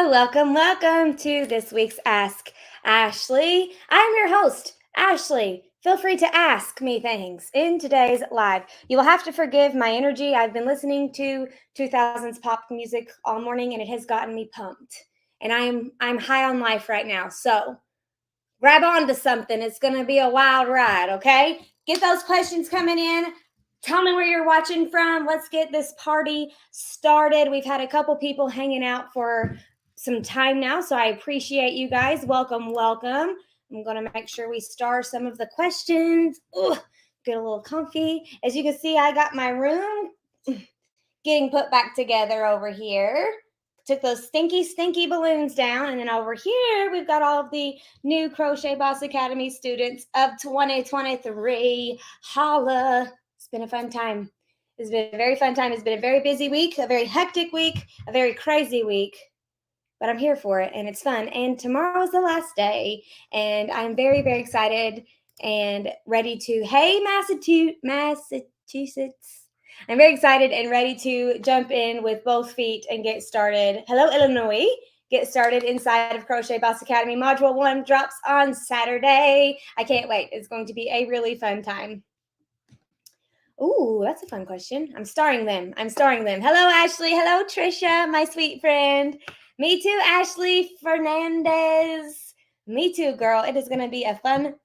Welcome to this week's Ask Ashely. I'm your host, Ashely. Feel free to ask me things in today's live. You will have to forgive my energy. I've been listening to 2000s pop music all morning and it has gotten me pumped. And I'm high on life right now. So, grab onto something. It's going to be a wild ride, okay? Get those questions coming in. Tell me where you're watching from. Let's get this party started. We've had a couple people hanging out for some time now, so I appreciate you guys. Welcome. I'm going to make sure we star some of the questions. Ooh, get a little comfy. As you can see, I got my room getting put back together over here. Took those stinky balloons down. And then over here, we've got all of the new Crochet Boss Academy students of 2023. Holla. It's been a fun time. It's been a very fun time. It's been a very busy week, a very hectic week, a very crazy week. But I'm here for it, and it's fun. And tomorrow is the last day, and I'm very, very excited and ready to, hey, Massachusetts. I'm very excited and ready to jump in with both feet and get started. Hello, Illinois. Get started inside of Crochet Boss Academy. Module 1 drops on Saturday. I can't wait. It's going to be a really fun time. Ooh, that's a fun question. I'm starring them. Hello, Ashely. Hello, Trisha, my sweet friend. Me too, Ashely Fernandez. Me too, girl. It is going to be a fun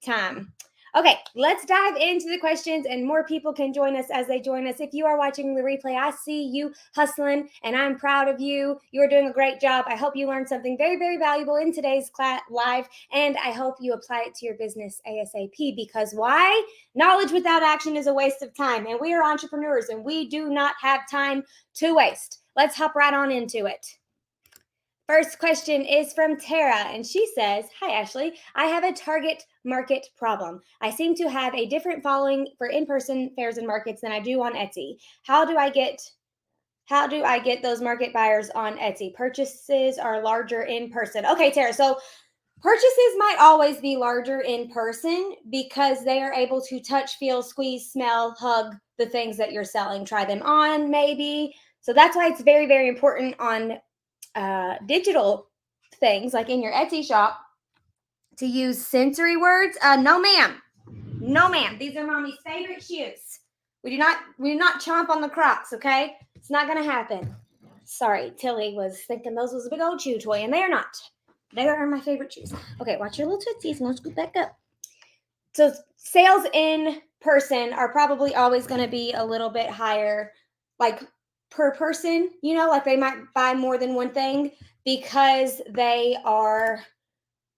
time. Okay, let's dive into the questions, and more people can join us as they join us. If you are watching the replay, I see you hustling, and I'm proud of you. You are doing a great job. I hope you learned something very, very valuable in today's live, and I hope you apply it to your business ASAP, because why? Knowledge without action is a waste of time, and we are entrepreneurs, and we do not have time to waste. Let's hop right on into it. First question is from Tara, and she says, hi, Ashely. I have a target market problem. I seem to have a different following for in-person fairs and markets than I do on Etsy. How do I get those market buyers on Etsy? Purchases are larger in person. Okay, Tara, so purchases might always be larger in person because they are able to touch, feel, squeeze, smell, hug the things that you're selling, try them on maybe. So that's why it's very, very important on digital things like in your Etsy shop to use sensory words. No ma'am, these are mommy's favorite shoes. We do not chomp on the Crocs, okay? It's not gonna happen. Sorry, Tilly was thinking those was a big old chew toy, and they are not. They are my favorite shoes. Okay, watch your little tootsies. Let's scoot back up. So sales in person are probably always going to be a little bit higher, like per person, like they might buy more than one thing because they are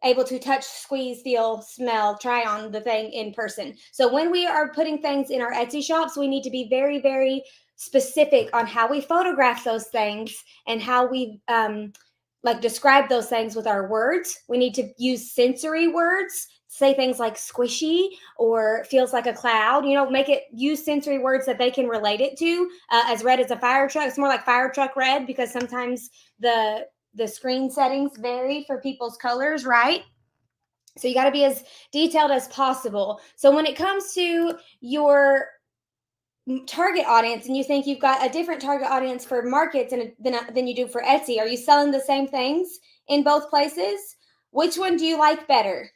able to touch, squeeze, feel, smell, try on the thing in person. So when we are putting things in our Etsy shops, we need to be very, very specific on how we photograph those things and how we describe those things with our words. We need to use sensory words. Say things like squishy or feels like a cloud, use sensory words that they can relate it to. As red as a fire truck, it's more like fire truck red because sometimes the screen settings vary for people's colors, right? So you got to be as detailed as possible. So when it comes to your target audience and you think you've got a different target audience for markets than you do for Etsy, are you selling the same things in both places? Which one do you like better?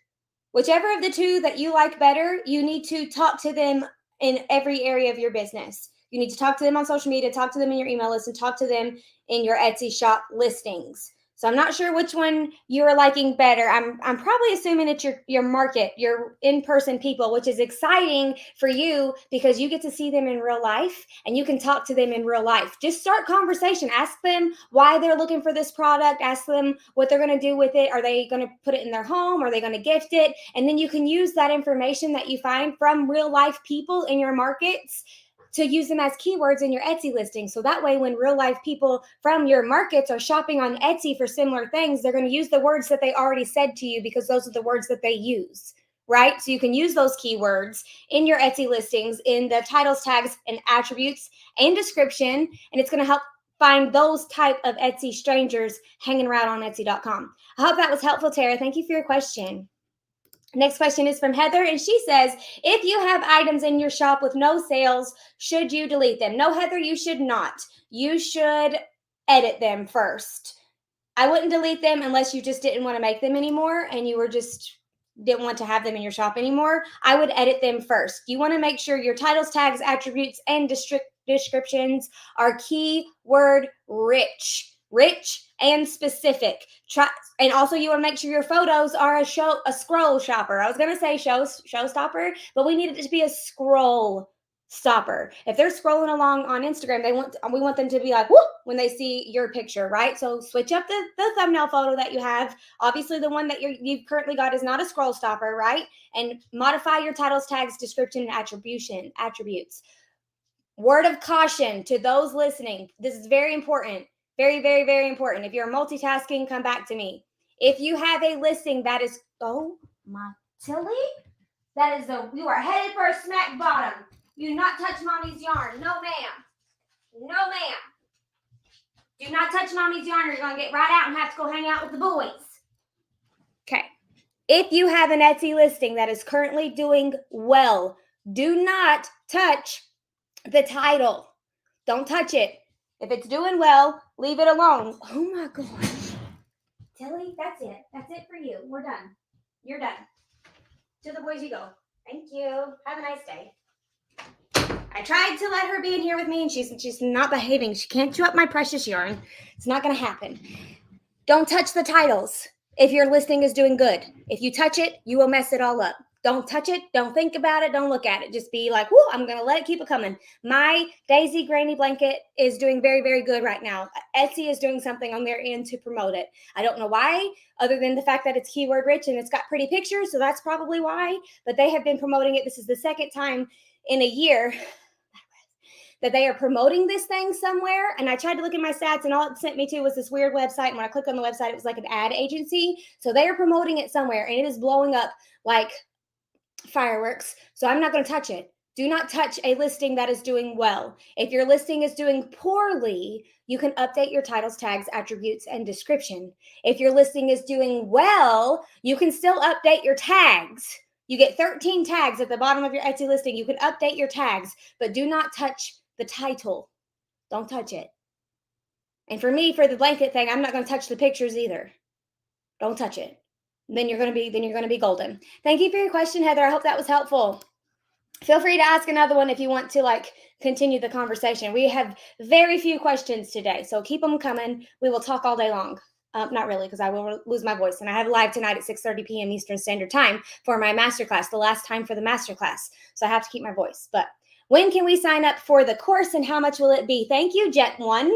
Whichever of the two that you like better, you need to talk to them in every area of your business. You need to talk to them on social media, talk to them in your email list, and talk to them in your Etsy shop listings. So I'm not sure which one you are liking better. I'm probably assuming it's your market, your in-person people, which is exciting for you because you get to see them in real life and you can talk to them in real life. Just start conversation. Ask them why they're looking for this product. Ask them what they're going to do with it. Are they going to put it in their home? Are they going to gift it? And then you can use that information that you find from real life people in your markets to use them as keywords in your Etsy listing. So that way, when real life people from your markets are shopping on Etsy for similar things, they're going to use the words that they already said to you because those are the words that they use, right? So you can use those keywords in your Etsy listings in the titles, tags, and attributes and description, and it's going to help find those type of Etsy strangers hanging around on Etsy.com. I hope that was helpful, Tara. Thank you for your question. Next question is from Heather, and she says, if you have items in your shop with no sales, should you delete them? No, Heather, you should not. You should edit them first. I wouldn't delete them unless you just didn't want to make them anymore and you were just didn't want to have them in your shop anymore. I would edit them first. You want to make sure your titles, tags, attributes, and descriptions are keyword rich and specific. And also you want to make sure your photos are a scroll shopper. I was going to say showstopper, but we need it to be a scroll stopper. If they're scrolling along on Instagram, we want them to be like, whoop, when they see your picture, right? So switch up the thumbnail photo that you have. Obviously, the one that you've currently got is not a scroll stopper, right? And modify your titles, tags, description, and attributes. Word of caution to those listening. This is very important. Very, very, very important. If you're multitasking, come back to me. If you have a listing that is, oh my Tilly, you are headed for a smack bottom. You not touch mommy's yarn. No, ma'am. No, ma'am. Do not touch mommy's yarn. You're going to get right out and have to go hang out with the boys. Okay. If you have an Etsy listing that is currently doing well, do not touch the title. Don't touch it. If it's doing well, leave it alone. Oh my gosh. Tilly, that's it. That's it for you. We're done. You're done. To the boys you go. Thank you. Have a nice day. I tried to let her be in here with me, and she's not behaving. She can't chew up my precious yarn. It's not going to happen. Don't touch the titles if your listing is doing good. If you touch it, you will mess it all up. Don't touch it. Don't think about it. Don't look at it. Just be like, whoo, I'm going to let it keep it coming. My Daisy Granny blanket is doing very, very good right now. Etsy is doing something on their end to promote it. I don't know why, other than the fact that it's keyword rich and it's got pretty pictures, so that's probably why. But they have been promoting it. This is the second time in a year that they are promoting this thing somewhere. And I tried to look at my stats, and all it sent me to was this weird website. And when I clicked on the website, it was like an ad agency. So they are promoting it somewhere, and it is blowing up like fireworks. So I'm not going to touch it. Do not touch a listing that is doing well. If your listing is doing poorly, you can update your titles, tags, attributes, and description. If your listing is doing well, you can still update your tags. You get 13 tags at the bottom of your Etsy listing. You can update your tags, but do not touch the title. Don't touch it. And for me, for the blanket thing, I'm not going to touch the pictures either. Don't touch it. Then you're going to be golden. Thank you for your question, Heather. I hope that was helpful. Feel free to ask another one if you want to continue the conversation. We have very few questions today, so keep them coming. We will talk all day long. Not really, because I will lose my voice. And I have live tonight at 6:30 p.m. Eastern Standard Time for my masterclass, the last time for the masterclass. So I have to keep my voice. But when can we sign up for the course, and how much will it be? Thank you, Jet1.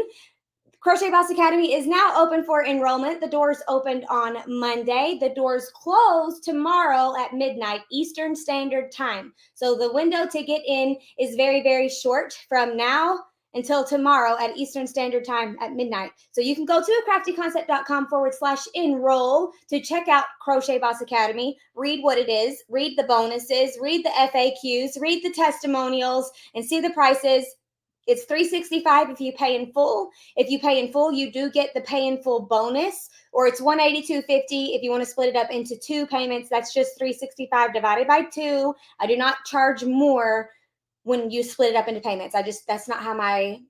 Crochet Boss Academy is now open for enrollment. The doors opened on Monday. The doors close tomorrow at midnight Eastern Standard Time. So the window to get in is very, very short from now until tomorrow at Eastern Standard Time at midnight. So you can go to craftyconcept.com/enroll to check out Crochet Boss Academy, read what it is, read the bonuses, read the FAQs, read the testimonials, and see the prices. It's $365 if you pay in full. If you pay in full, you do get the pay in full bonus, or it's $182.50 if you want to split it up into two payments. That's just $365 divided by 2. I do not charge more when you split it up into payments. That's not how my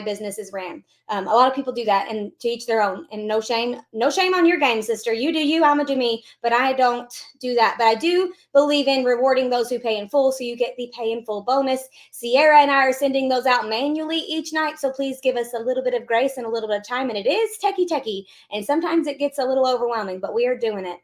business is ran. A lot of people do that, and to each their own. And no shame on your game, sister. You do you, I'ma do me. But I don't do that. But I do believe in rewarding those who pay in full, so you get the pay in full bonus. Sierra and I are sending those out manually each night, so please give us a little bit of grace and a little bit of time. And it is techie, and sometimes it gets a little overwhelming, but we are doing it.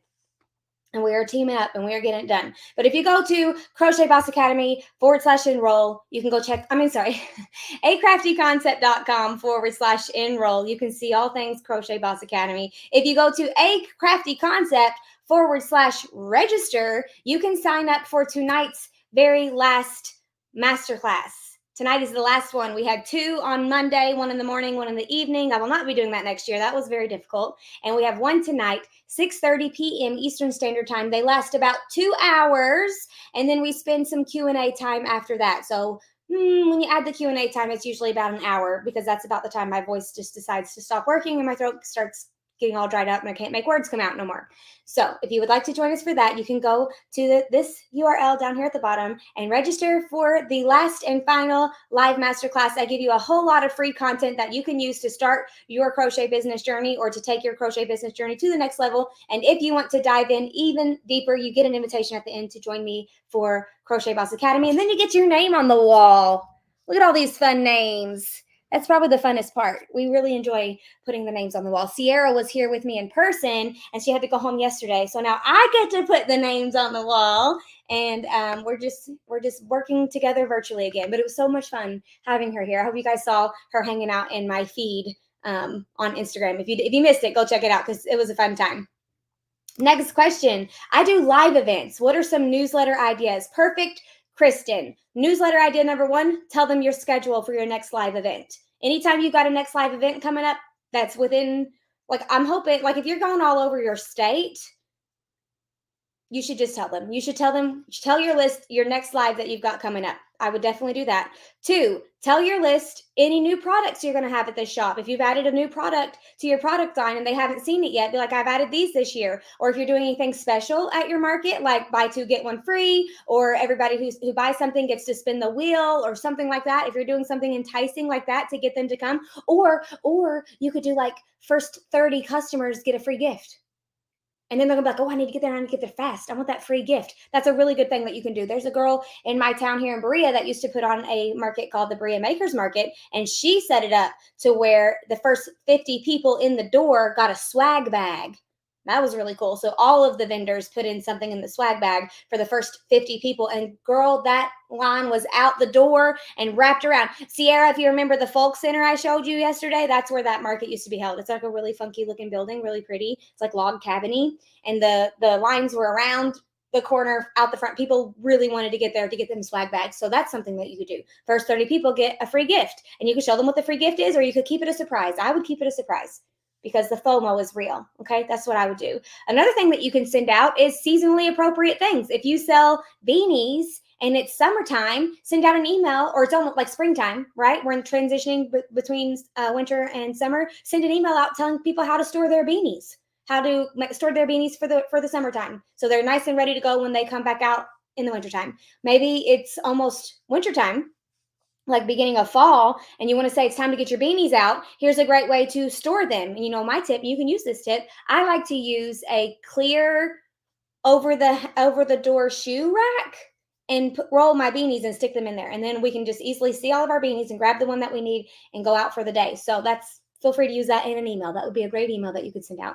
And we are teaming up, and we are getting it done. But if you go to Crochet Boss Academy /enroll, you can go check, acraftyconcept.com /enroll. You can see all things Crochet Boss Academy. If you go to acraftyconcept /register, you can sign up for tonight's very last masterclass. Tonight is the last one. We had 2 on Monday, 1 in the morning, 1 in the evening. I will not be doing that next year. That was very difficult. And we have 1 tonight, 6:30 p.m. Eastern Standard Time. They last about 2 hours, and then we spend some Q&A time after that. So when you add the Q&A time, it's usually about an hour, because that's about the time my voice just decides to stop working and my throat starts getting all dried up and I can't make words come out no more. So if you would like to join us for that, you can go to this URL down here at the bottom and register for the last and final live masterclass. I give you a whole lot of free content that you can use to start your crochet business journey or to take your crochet business journey to the next level. And if you want to dive in even deeper, you get an invitation at the end to join me for Crochet Boss Academy. And then you get your name on the wall. Look at all these fun names. That's probably the funnest part. We really enjoy putting the names on the wall. Sierra was here with me in person, and she had to go home yesterday. So now I get to put the names on the wall, and we're just working together virtually again. But it was so much fun having her here. I hope you guys saw her hanging out in my feed on Instagram. If you missed it, go check it out because it was a fun time. Next question. I do live events. What are some newsletter ideas? Perfect. Kristen, newsletter idea number 1, tell them your schedule for your next live event. Anytime you got a next live event coming up, that's within, like, I'm hoping, like, if you're going all over your state, you should just tell them. You should tell your list your next live that you've got coming up. I would definitely do that. 2, tell your list any new products you're going to have at this shop. If you've added a new product to your product line and they haven't seen it yet, be like, I've added these this year. Or if you're doing anything special at your market, like buy 2, get 1 free, or everybody who buys something gets to spin the wheel or something like that. If you're doing something enticing like that to get them to come, or you could do like first 30 customers get a free gift. And then they're gonna be like, oh, I need to get there. I need to get there fast. I want that free gift. That's a really good thing that you can do. There's a girl in my town here in Berea that used to put on a market called the Berea Makers Market. And she set it up to where the first 50 people in the door got a swag bag. That was really cool. So all of the vendors put in something in the swag bag for the first 50 people. And girl, that line was out the door and wrapped around. Sierra, if you remember the folk center I showed you yesterday, that's where that market used to be held. It's like a really funky looking building, really pretty. It's like log cabiny. And the lines were around the corner out the front. People really wanted to get there to get them swag bags. So that's something that you could do. First 30 people get a free gift. And you could show them what the free gift is, or you could keep it a surprise. I would keep it a surprise, because the FOMO is real. Okay, that's what I would do. Another thing that you can send out is seasonally appropriate things. If you sell beanies and it's summertime, send out an email, or it's almost like springtime, right? We're transitioning between winter and summer. Send an email out telling people how to store their beanies, how to store their beanies for the summertime, so they're nice and ready to go when they come back out in the wintertime. Maybe it's almost wintertime, like beginning of fall, and you want to say it's time to get your beanies out. Here's a great way to store them. And my tip, you can use this tip. I like to use a clear over the door shoe rack and roll my beanies and stick them in there. And then we can just easily see all of our beanies and grab the one that we need and go out for the day. So feel free to use that in an email. That would be a great email that you could send out.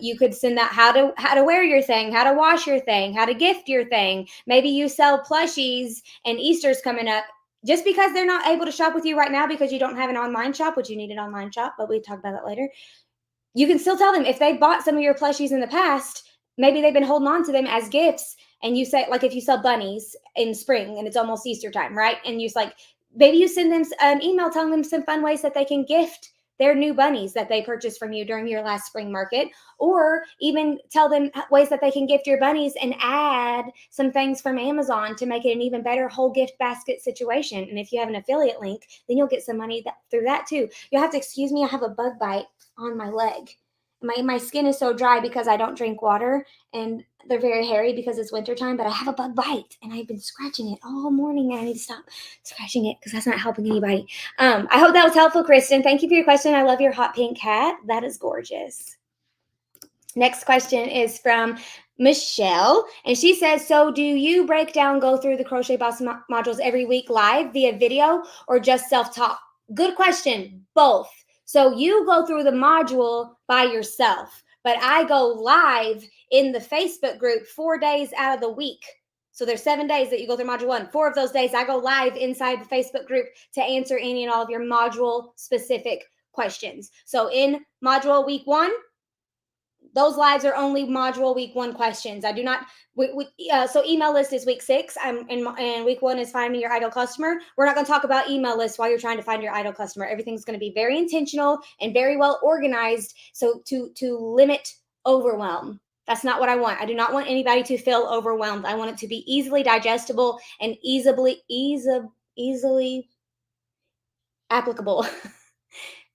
You could send out how to wear your thing, how to wash your thing, how to gift your thing. Maybe you sell plushies and Easter's coming up. Just because they're not able to shop with you right now because you don't have an online shop, which you need an online shop, but we talk about that later. You can still tell them, if they bought some of your plushies in the past, maybe they've been holding on to them as gifts. And you say, like, if you sell bunnies in spring and it's almost Easter time, right? And you like, maybe you send them an email telling them some fun ways that they can gift their new bunnies that they purchased from you during your last spring market, or even tell them ways that they can gift your bunnies and add some things from Amazon to make it an even better whole gift basket situation. And if you have an affiliate link, then you'll get some money through that too. You'll have to excuse me. I have a bug bite on my leg. My skin is so dry because I don't drink water, and they're very hairy because it's wintertime, but I have a bug bite and I've been scratching it all morning, and I need to stop scratching it because that's not helping anybody. I hope that was helpful, Kristen. Thank you for your question. I love your hot pink hat. That is gorgeous. Next question is from Michelle, and she says, so do you break down, go through the Crochet Boss modules every week live via video or just self-taught? Good question. Both. So you go through the module by yourself, but I go live in the Facebook group 4 days out of the week. So there's 7 days that you go through module 1. 4 of those days I go live inside the Facebook group to answer any and all of your module specific questions. So in module week 1, those lives are only module week 1 questions. I do not, so email list is week 6. And week 1 is finding your ideal customer. We're not going to talk about email lists while you're trying to find your ideal customer. Everything's going to be very intentional and very well organized. So to limit overwhelm. That's not what I want. I do not want anybody to feel overwhelmed. I want it to be easily digestible and easily applicable.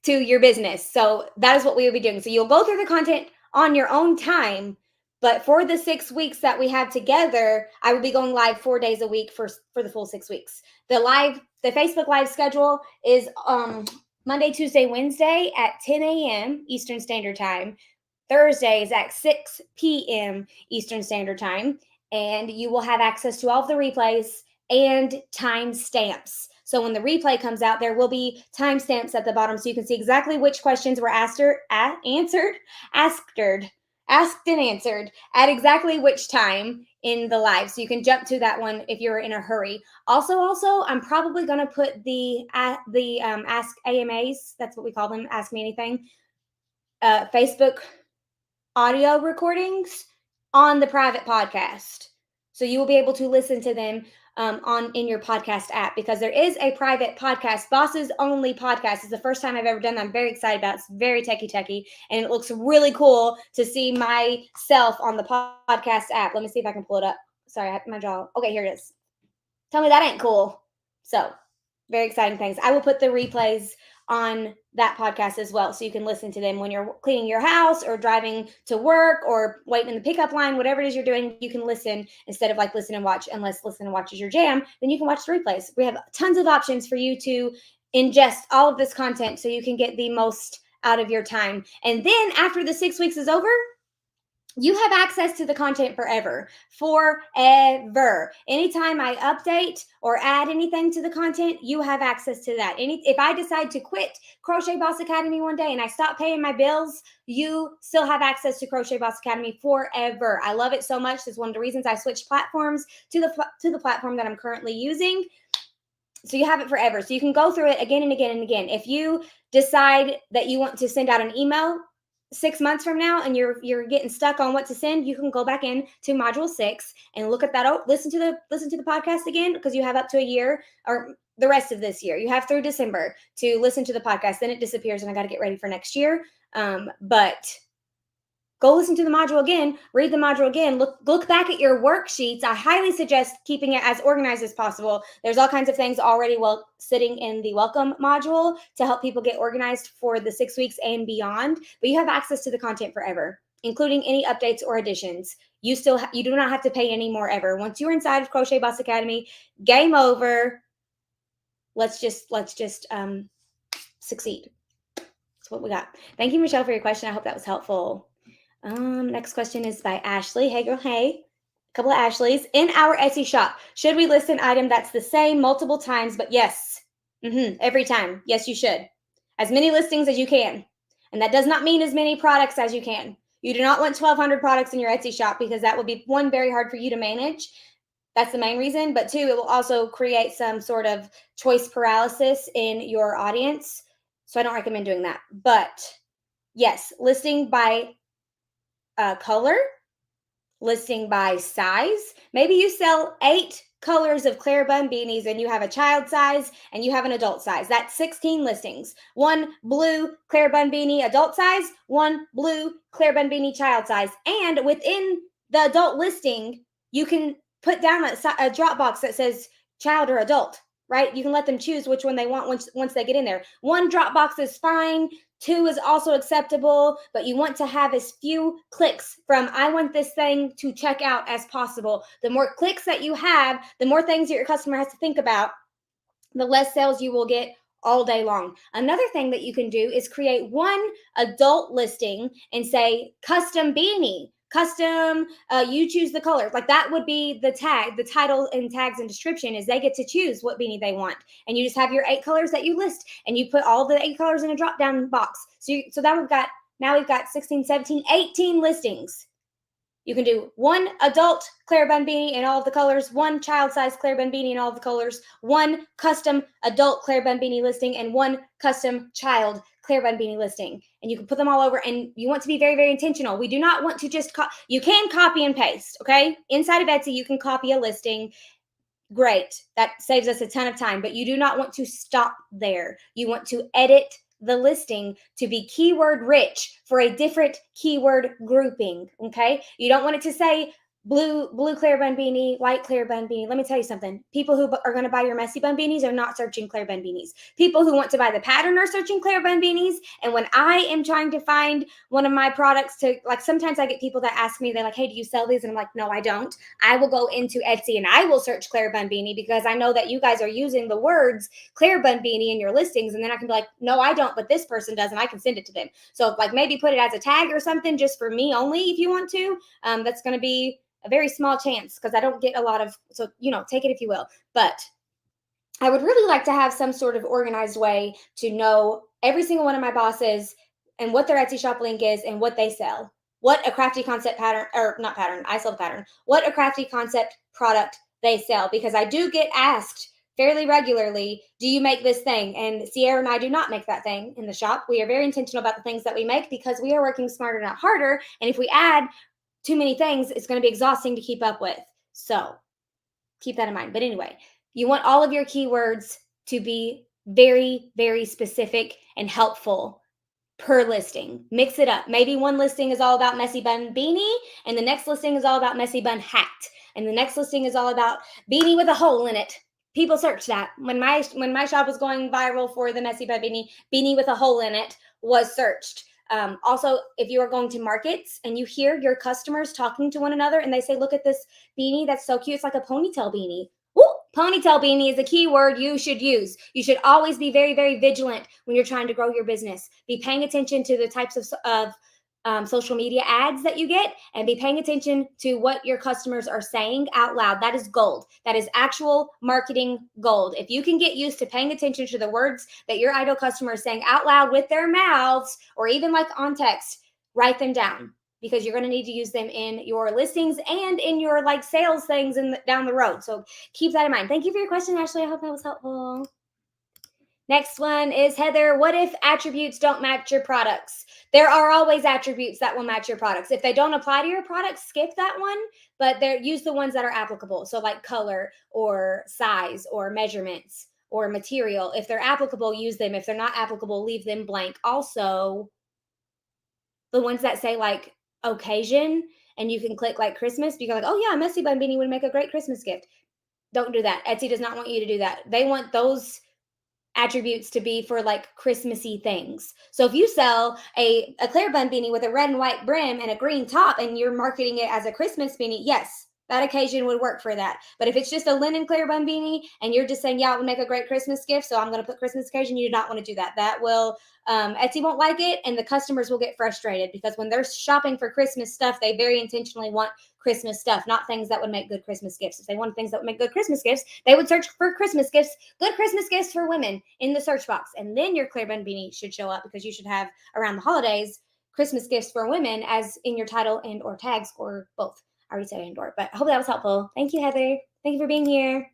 to your business. So that is what we will be doing. So you'll go through the content on your own time, but for the 6 weeks that we have together, I will be going live 4 days a week for the full 6 weeks. The Facebook live schedule is Monday, Tuesday, Wednesday at 10 a.m. Eastern Standard Time. Thursdays at 6 p.m. Eastern Standard Time. And you will have access to all of the replays and timestamps. So when the replay comes out, there will be timestamps at the bottom so you can see exactly which questions were asked and answered at exactly which time in the live. So you can jump to that one if you're in a hurry. Also, I'm probably going to put the Ask AMAs, that's what we call them, Ask Me Anything, Facebook audio recordings on the private podcast. So you will be able to listen to them in your podcast app, because there is a private podcast, Bosses Only podcast. It's the first time I've ever done that. I'm very excited about it. It's very techie, and it looks really cool to see myself on the podcast app. Let me see if I can pull it up. Sorry, I have my jaw. Okay, here it is. Tell me that ain't cool. So very exciting things. I will put the replays on that podcast as well, so you can listen to them when you're cleaning your house or driving to work or waiting in the pickup line. Whatever it is you're doing, you can listen instead of like listen and watch. Unless listen and watch is your jam, then you can watch the replays. We have tons of options for you to ingest all of this content so you can get the most out of your time. And then after the 6 weeks is over, you have access to the content forever. Anytime I update or add anything to the content, you have access to that. If I decide to quit Crochet Boss Academy one day and I stop paying my bills, you still have access to Crochet Boss Academy forever. I love it so much. That's one of the reasons I switched platforms to the platform that I'm currently using. So you have it forever. So you can go through it again and again and again. If you decide that you want to send out an email 6 months from now and you're getting stuck on what to send, you can go back in to module 6 and look at that. Listen to the podcast again, because you have up to a year or the rest of this year. You have through December to listen to the podcast. Then it disappears and I got to get ready for next year. But go listen to the module again, read the module again, look back at your worksheets. I highly suggest keeping it as organized as possible. There's all kinds of things already sitting in the welcome module to help people get organized for the 6 weeks and beyond. But you have access to the content forever, including any updates or additions. You do not have to pay any more ever. Once you're inside of Crochet Boss Academy, game over. Let's just succeed. That's what we got. Thank you, Michelle, for your question. I hope that was helpful. Next question is by Ashley. Hey girl, hey. A couple of Ashleys. In our Etsy shop, should we list an item that's the same multiple times? But yes, every time. Yes, you should. As many listings as you can. And that does not mean as many products as you can. You do not want 1,200 products in your Etsy shop, because that would be, one, very hard for you to manage. That's the main reason. But two, it will also create some sort of choice paralysis in your audience. So I don't recommend doing that. But yes, listing by color, listing by size. Maybe you sell 8 colors of Claire Bun beanies and you have a child size and you have an adult size. That's 16 listings. 1 blue Claire Bun beanie adult size, 1 blue Claire Bun beanie child size. And within the adult listing, you can put down a drop box that says child or adult, right? You can let them choose which one they want once they get in there. 1 drop box is fine. 2 is also acceptable, but you want to have as few clicks from I want this thing to check out as possible. The more clicks that you have, the more things that your customer has to think about, the less sales you will get all day long. Another thing that you can do is create 1 adult listing and say custom beanie. Custom, you choose the color. Like that would be the tag, the title and tags and description is they get to choose what beanie they want. And you just have your 8 colors that you list and you put all the 8 colors in a drop down box. So that we've got 16, 17, 18 listings. You can do 1 adult Claire Bun beanie in all of the colors, 1 child size Claire Bun beanie in all of the colors, 1 custom adult Claire Bun beanie listing, and 1 custom child Claire Bun beanie listing. And you can put them all over, and you want to be very, very intentional. We do not want to just you can copy and paste, okay? Inside of Etsy, you can copy a listing. Great. That saves us a ton of time, but you do not want to stop there. You want to edit the listing to be keyword rich for a different keyword grouping, okay? You don't want it to say blue clear bun beanie, white clear bun beanie. Let me tell you something. People who are going to buy your messy bun beanies are not searching clear bun beanies. People who want to buy the pattern are searching clear bun beanies. And when I am trying to find one of my products to, like, sometimes I get people that ask me, they're like, hey, do you sell these? And I'm like, no, I don't. I will go into Etsy and I will search clear bun beanie because I know that you guys are using the words clear bun beanie in your listings. And then I can be like, no, I don't, but this person does, and I can send it to them. So like maybe put it as a tag or something just for me only if you want to. That's going to be a very small chance because I don't get a lot of, so, take it if you will. But I would really like to have some sort of organized way to know every single one of my bosses and what their Etsy shop link is and what they sell. What a crafty concept pattern, or not pattern, I sell the pattern. What a crafty concept product they sell, because I do get asked fairly regularly, do you make this thing? And Sierra and I do not make that thing in the shop. We are very intentional about the things that we make because we are working smarter, not harder. And if we add too many things, it's going to be exhausting to keep up with. So keep that in mind. But anyway, you want all of your keywords to be very, very specific and helpful per listing. Mix it up. Maybe one listing is all about messy bun beanie, and the next listing is all about messy bun hat, and the next listing is all about beanie with a hole in it. People search that. When my shop was going viral for the messy bun beanie with a hole in it was searched. Also, if you are going to markets and you hear your customers talking to one another and they say, look at this beanie, that's so cute, it's like a ponytail beanie. Woo! Ponytail beanie is a keyword you should use. You should always be very, very vigilant when you're trying to grow your business. Be paying attention to the types of social media ads that you get, and be paying attention to what your customers are saying out loud. That is gold. That is actual marketing gold. If you can get used to paying attention to the words that your ideal customer is saying out loud with their mouths, or even like on text, write them down, because you're going to need to use them in your listings and in your like sales things down the road. So keep that in mind. Thank you for your question, Ashley. I hope that was helpful. Next one is Heather. What if attributes don't match your products? There are always attributes that will match your products. If they don't apply to your product, skip that one, but use the ones that are applicable. So like color or size or measurements or material. If they're applicable, use them. If they're not applicable, leave them blank. Also, the ones that say like occasion and you can click like Christmas, you go like, oh yeah, a messy bun beanie would make a great Christmas gift. Don't do that. Etsy does not want you to do that. They want those attributes to be for like Christmassy things. So if you sell a clear bun beanie with a red and white brim and a green top and you're marketing it as a Christmas beanie, yes, that occasion would work for that. But if it's just a linen clear bun beanie and you're just saying, yeah, it would make a great Christmas gift, so I'm going to put Christmas occasion, you do not want to do that. That will, Etsy won't like it, and the customers will get frustrated because when they're shopping for Christmas stuff, they very intentionally want Christmas stuff, not things that would make good Christmas gifts. If they wanted things that would make good Christmas gifts, they would search for Christmas gifts, good Christmas gifts for women in the search box. And then your clear bun beanie should show up, because you should have around the holidays Christmas gifts for women as in your title and or tags, or both. I already said and or, but I hope that was helpful. Thank you, Heather. Thank you for being here.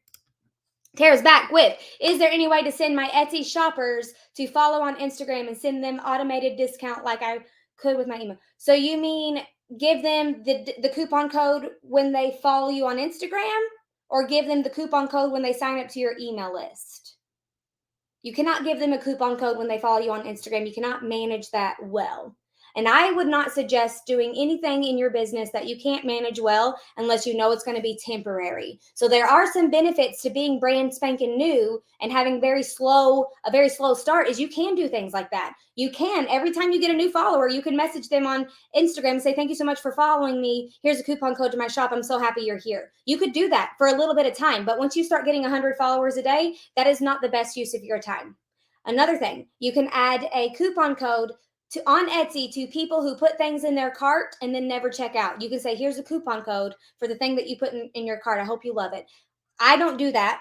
Tara's back with, is there any way to send my Etsy shoppers to follow on Instagram and send them automated discount like I could with my email? So you mean give them the coupon code when they follow you on Instagram, or give them the coupon code when they sign up to your email list? You cannot give them a coupon code when they follow you on Instagram. You cannot manage that well. And I would not suggest doing anything in your business that you can't manage well unless you know it's going to be temporary. So there are some benefits to being brand spanking new and having a very slow start, is you can do things like that. You can, every time you get a new follower, you can message them on Instagram and say, thank you so much for following me. Here's a coupon code to my shop. I'm so happy you're here. You could do that for a little bit of time. But once you start getting 100 followers a day, that is not the best use of your time. Another thing, you can add a coupon code on Etsy to people who put things in their cart and then never check out. You can say, here's a coupon code for the thing that you put in your cart. I hope you love it. I don't do that.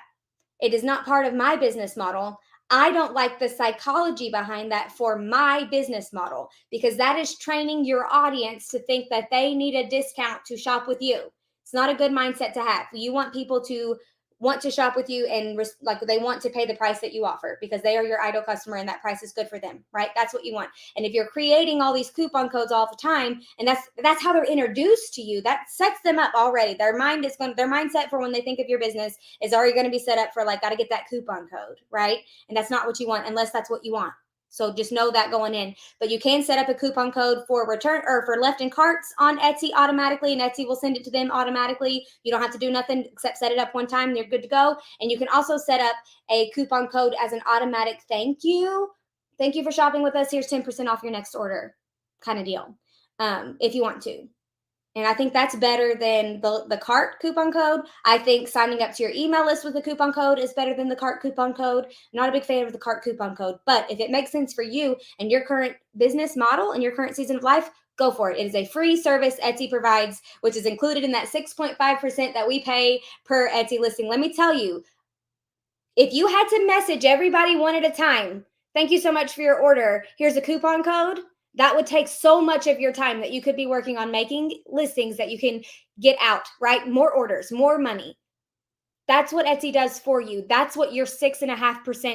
It is not part of my business model. I don't like the psychology behind that for my business model, because that is training your audience to think that they need a discount to shop with you. It's not a good mindset to have. You want people to want to shop with you and like they want to pay the price that you offer because they are your ideal customer and that price is good for them, right? That's what you want. And if you're creating all these coupon codes all the time, and that's how they're introduced to you, that sets them up already. Their mindset for when they think of your business is already going to be set up for like, got to get that coupon code, right? And that's not what you want unless that's what you want. So just know that going in. But you can set up a coupon code for return or for left in carts on Etsy automatically, and Etsy will send it to them automatically. You don't have to do nothing except set it up one time. You're good to go. And you can also set up a coupon code as an automatic thank you. Thank you for shopping with us. Here's 10% off your next order kind of deal, if you want to. And I think that's better than the cart coupon code. I think signing up to your email list with a coupon code is better than the cart coupon code. Not a big fan of the cart coupon code, but if it makes sense for you and your current business model and your current season of life, go for it. It is a free service Etsy provides, which is included in that 6.5% that we pay per Etsy listing. Let me tell you, if you had to message everybody one at a time, thank you so much for your order, here's a coupon code, that would take so much of your time that you could be working on making listings that you can get out, right? More orders, more money. That's what Etsy does for you. That's what your 6.5%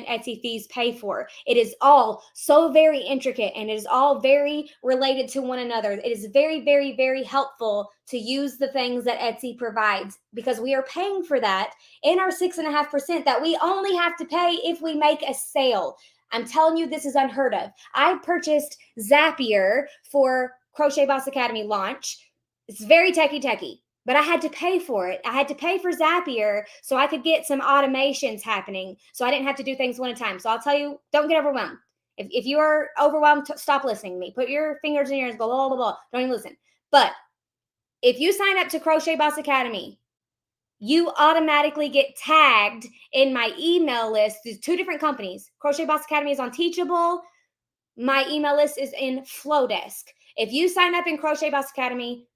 Etsy fees pay for. It is all so very intricate and it is all very related to one another. It is very, very, very helpful to use the things that Etsy provides because we are paying for that in our 6.5% that we only have to pay if we make a sale. I'm telling you, this is unheard of. I purchased Zapier for Crochet Boss Academy launch. It's very techie, but I had to pay for it. I had to pay for Zapier so I could get some automations happening so I didn't have to do things one at a time. So I'll tell you, don't get overwhelmed. If you are overwhelmed, stop listening to me. Put your fingers in your ears, blah, blah, blah, blah. Don't even listen. But if you sign up to Crochet Boss Academy, you automatically get tagged in my email list. There's two different companies. Crochet Boss Academy is on Teachable. My email list is in Flowdesk. If you sign up in Crochet Boss Academy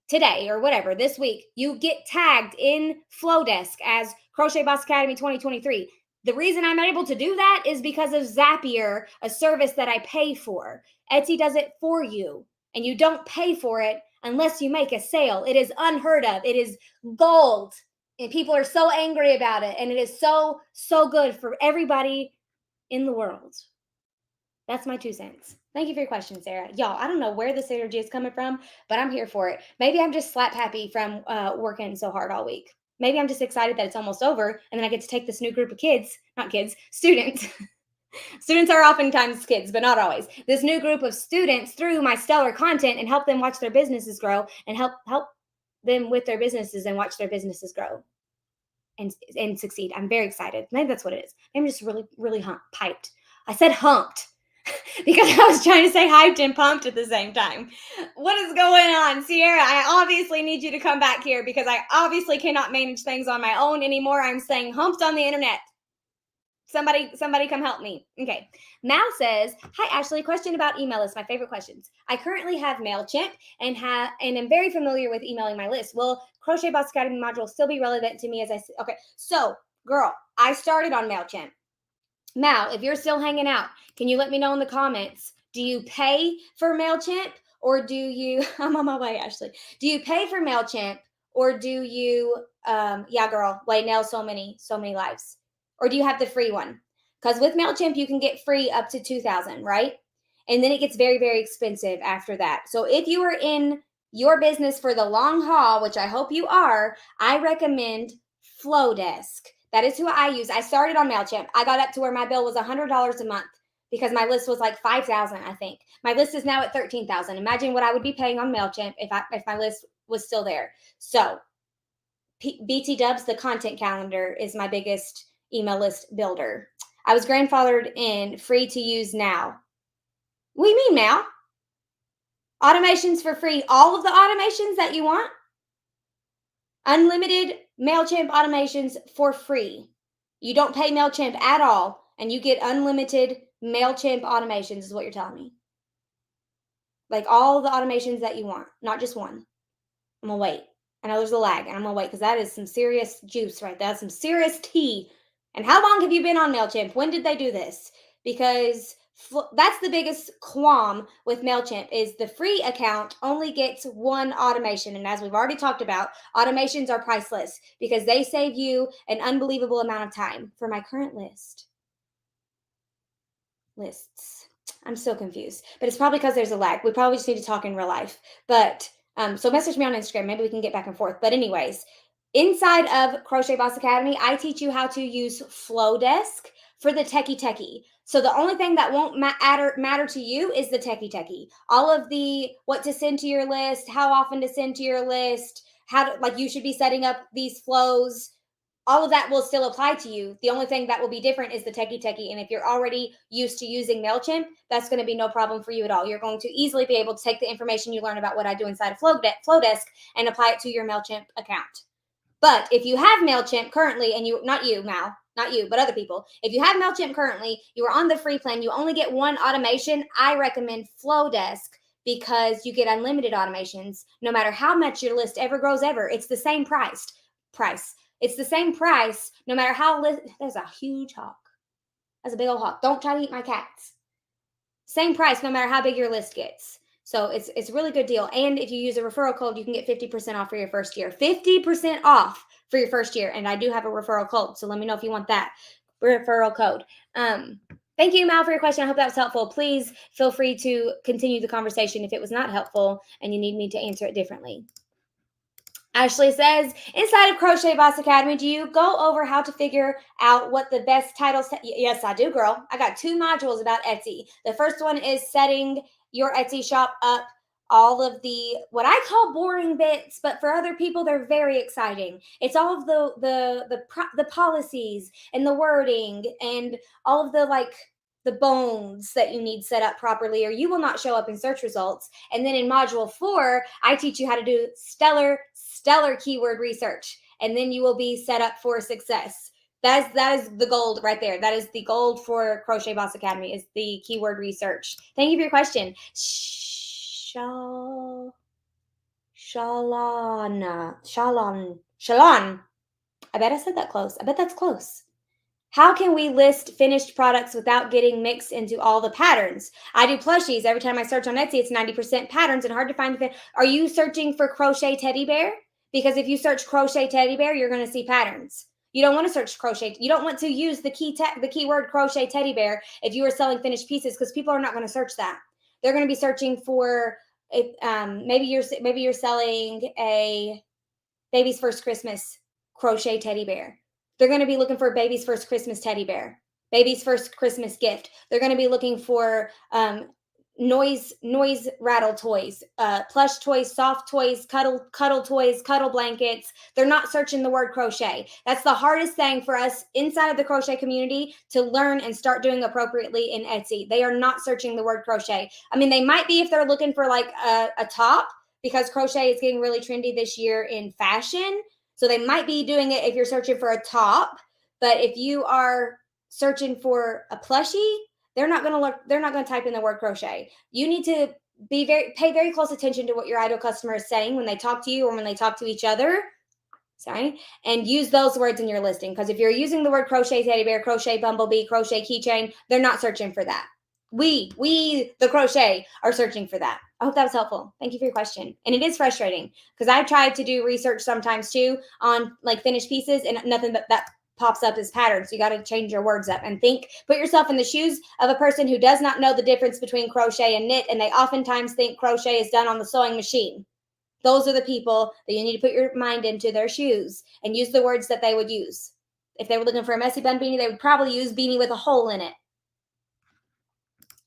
today or whatever, this week, you get tagged in Flowdesk as Crochet Boss Academy 2023. The reason I'm able to do that is because of Zapier, a service that I pay for. Etsy does it for you, and you don't pay for it unless you make a sale. It is unheard of. It is gold, and people are so angry about it, and it is so, so good for everybody in the world. That's my 2 cents. Thank you for your question, Sarah. Y'all, I don't know where this energy is coming from, but I'm here for it. Maybe I'm just slap happy from working so hard all week. Maybe I'm just excited that it's almost over, and then I get to take this new group of students. Students are oftentimes kids, but not always. This new group of students through my stellar content and help them watch their businesses grow and help them with their businesses and watch their businesses grow and succeed. I'm very excited. Maybe that's what it is. I'm just really, really piped. I said humped because I was trying to say hyped and pumped at the same time. What is going on, Sierra? I obviously need you to come back here because I obviously cannot manage things on my own anymore. I'm saying humped on the internet. Somebody come help me. Okay. Mal says, hi, Ashely, question about email list. My favorite questions. I currently have MailChimp and am very familiar with emailing my list. Will Crochet Boss Academy module still be relevant to me as okay. So girl, I started on MailChimp. Mal, if you're still hanging out, can you let me know in the comments? Do you pay for MailChimp or do you, I'm on my way, Ashely. Do you pay for MailChimp or do you, yeah, girl, wait, nail so many lives. Or do you have the free one? Because with MailChimp, you can get free up to 2,000, right? And then it gets very, very expensive after that. So if you are in your business for the long haul, which I hope you are, I recommend Flowdesk. That is who I use. I started on MailChimp. I got up to where my bill was $100 a month because my list was like 5,000, I think. My list is now at 13,000. Imagine what I would be paying on MailChimp if my list was still there. So BT Dubs, the content calendar, is my biggest email list builder. I was grandfathered in, free to use now. What do you mean now? Automations for free. All of the automations that you want? Unlimited MailChimp automations for free. You don't pay MailChimp at all, and you get unlimited MailChimp automations is what you're telling me. Like all the automations that you want, not just one. I'm going to wait. I know there's a lag, and I'm going to wait because that is some serious juice right there. That's some serious tea. And how long have you been on MailChimp? When did they do this? Because that's the biggest qualm with MailChimp is the free account only gets one automation. And as we've already talked about, automations are priceless because they save you an unbelievable amount of time. For my current lists, I'm so confused. But it's probably because there's a lag. We probably just need to talk in real life. But so message me on Instagram. Maybe we can get back and forth. But anyways, inside of Crochet Boss Academy, I teach you how to use Flowdesk. for the techie. So the only thing that won't matter to you is the techie. All of the what to send to your list, how often to send to your list, how to, like, you should be setting up these flows. All of that will still apply to you. The only thing that will be different is the techie. And if you're already used to using MailChimp, that's going to be no problem for you at all. You're going to easily be able to take the information you learn about what I do inside of Flowdesk and apply it to your MailChimp account. But if you have MailChimp currently, and not you, Mal, not you, but other people, if you have MailChimp currently, you are on the free plan, you only get one automation, I recommend Flowdesk because you get unlimited automations. No matter how much your list ever grows ever, it's the same price. It's the same price no matter how there's a huge hawk. That's a big old hawk. Don't try to eat my cats. Same price no matter how big your list gets. So it's a really good deal. And if you use a referral code, you can get 50% off for your first year. 50% off for your first year. And I do have a referral code. So let me know if you want that referral code. Thank you, Mal, for your question. I hope that was helpful. Please feel free to continue the conversation if it was not helpful and you need me to answer it differently. Ashely says, inside of Crochet Boss Academy, do you go over how to figure out what the best titles? Yes, I do, girl. I got 2 modules about Etsy. The first one is setting your Etsy shop up, all of the what I call boring bits, but for other people they're very exciting. It's all of the policies and the wording and all of the bones that you need set up properly, or you will not show up in search results. And then in module 4, I teach you how to do stellar keyword research, and then you will be set up for success. That is the gold right there. That is the gold for Crochet Boss Academy, is the keyword research. Thank you for your question. Shalon. I bet I said that close. I bet that's close. How can we list finished products without getting mixed into all the patterns? I do plushies. Every time I search on Etsy, it's 90% patterns and hard to find. Are you searching for crochet teddy bear? Because if you search crochet teddy bear, you're going to see patterns. You don't want to search crochet. You don't want to use the keyword crochet teddy bear if you are selling finished pieces, because people are not going to search that. They're going to be searching for maybe you're selling a baby's first Christmas crochet teddy bear. They're going to be looking for baby's first Christmas teddy bear, baby's first Christmas gift. They're going to be looking for noise rattle toys, plush toys, soft toys, cuddle toys, cuddle blankets. They're not searching the word crochet. That's the hardest thing for us inside of the crochet community to learn and start doing appropriately in Etsy. They are not searching the word crochet. I mean, they might be if they're looking for like a top, because crochet is getting really trendy this year in fashion. So they might be doing it if you're searching for a top, but if you are searching for a plushie, they're not going to type in the word crochet. You need to pay very close attention to what your ideal customer is saying when they talk to you or when they talk to each other. And use those words in your listing, because if you're using the word crochet teddy bear, crochet bumblebee, crochet keychain, they're not searching for that. We, the crochet, are searching for that. I hope that was helpful. Thank you for your question. And it is frustrating because I tried to do research sometimes too on like finished pieces, and nothing but that pops up as patterns. You got to change your words up and put yourself in the shoes of a person who does not know the difference between crochet and knit, and they oftentimes think crochet is done on the sewing machine. Those are the people that you need to put your mind into their shoes and use the words that they would use. If they were looking for a messy bun beanie, they would probably use beanie with a hole in it.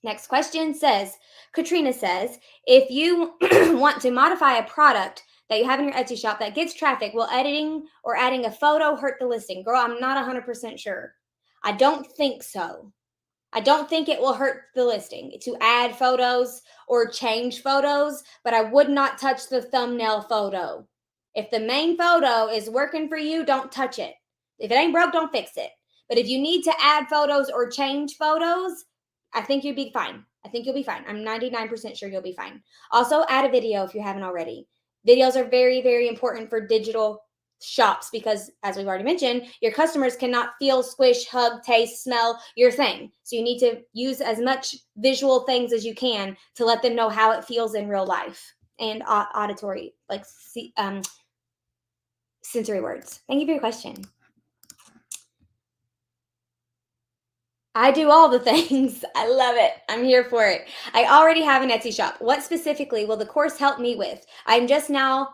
Next question says, Katrina says, if you want to modify a product that you have in your Etsy shop that gets traffic, will editing or adding a photo hurt the listing? Girl, I'm not 100% sure. I don't think so. I don't think it will hurt the listing to add photos or change photos, but I would not touch the thumbnail photo. If the main photo is working for you, don't touch it. If it ain't broke, don't fix it. But if you need to add photos or change photos, I think you'll be fine. I'm 99% sure you'll be fine. Also, add a video if you haven't already. Videos are very, very important for digital shops because, as we've already mentioned, your customers cannot feel, squish, hug, taste, smell your thing. So you need to use as much visual things as you can to let them know how it feels in real life, and auditory, like sensory words. Thank you for your question. I do all the things. I love it. I'm here for it. I already have an Etsy shop. What specifically will the course help me with? I'm just now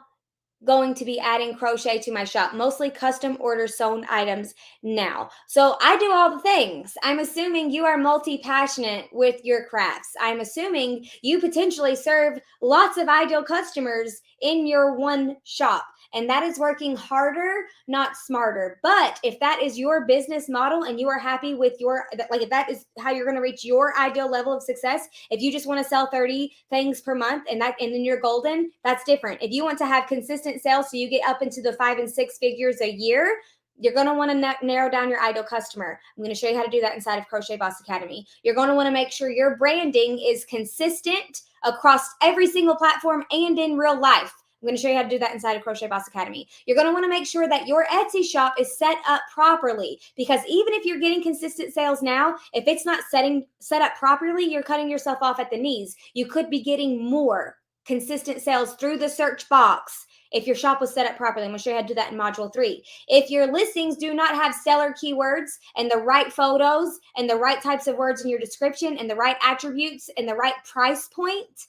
going to be adding crochet to my shop, mostly custom order sewn items now. So I do all the things. I'm assuming you are multi-passionate with your crafts. I'm assuming you potentially serve lots of ideal customers in your one shop. And that is working harder, not smarter. But if that is your business model and you are happy with your, like if that is how you're going to reach your ideal level of success, if you just want to sell 30 things per month and then you're golden, that's different. If you want to have consistent sales so you get up into the 5 and 6 figures a year, you're going to want to narrow down your ideal customer. I'm going to show you how to do that inside of Crochet Boss Academy. You're going to want to make sure your branding is consistent across every single platform and in real life. I'm going to show you how to do that inside of Crochet Boss Academy. You're going to want to make sure that your Etsy shop is set up properly, because even if you're getting consistent sales now, if it's not set up properly, you're cutting yourself off at the knees. You could be getting more consistent sales through the search box if your shop was set up properly. I'm going to show you how to do that in Module 3. If your listings do not have stellar keywords and the right photos and the right types of words in your description and the right attributes and the right price point,